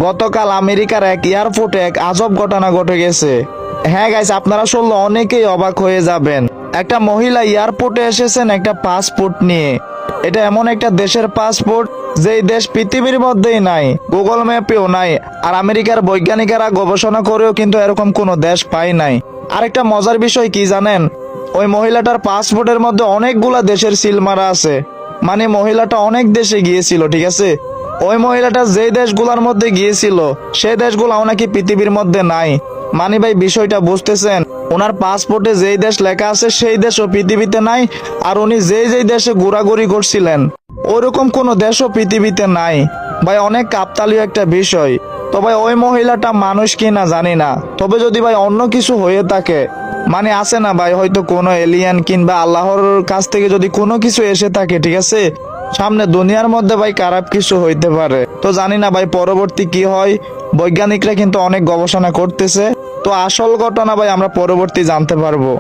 গতকাল আমেরিকার এক এয়ারপোর্টে এক আজব ঘটনা ঘটে গেছে। হ্যাঁ গাইস, আপনারা শুনলে অনেকেই অবাক হয়ে যাবেন। একটা মহিলা এয়ারপোর্টে এসেছেন একটা পাসপোর্ট নিয়ে। এটা এমন একটা দেশের পাসপোর্ট যেই দেশ পৃথিবীর মধ্যেই নাই, গুগল ম্যাপেও নাই। আর আমেরিকার বৈজ্ঞানিকেরা গবেষণা করেও কিন্তু এরকম কোনো দেশ পায় নাই। আরেকটা মজার বিষয় কি জানেন, ওই মহিলাটার পাসপোর্টের মধ্যে অনেকগুলা দেশের সিল মারা আছে। মানে মহিলাটা অনেক দেশে গিয়েছিল, ঠিক আছে। ওই মহিলাটা যেই দেশগুলোর মধ্যে গিয়েছিল সেই দেশগুলাও নাকি পৃথিবীর মধ্যে নাই। মানে ভাই বিষয়টা বুঝতেছেন, ওনার পাসপোর্টে যেই দেশ লেখা আছে সেই দেশও পৃথিবীতে নাই। আর উনি যেই যেই দেশে ঘোরাঘুরি করছিলেন ওরকম কোনো দেশও পৃথিবীতে নাই। ভাই অনেক কাকতালীয় একটা বিষয়। তো ভাই ওই মহিলাটা মানুষ কিনা জানি না, তবে যদি ভাই অন্য কিছু হয়ে থাকে, মানে আছে না ভাই, হয়তো কোনো এলিয়েন কিংবা আল্লাহর কাছ থেকে যদি কোনো কিছু এসে থাকে, ঠিক আছে, সামনে দুনিয়ার মধ্যে ভাই খারাপ কিছু হইতে পারে। তো জানি না ভাই পরবর্তী কি হয়, বৈজ্ঞানিকরা কিন্তু অনেক গবেষণা করতেছে। তো আসল ঘটনা ভাই আমরা পরবর্তী জানতে পারবো।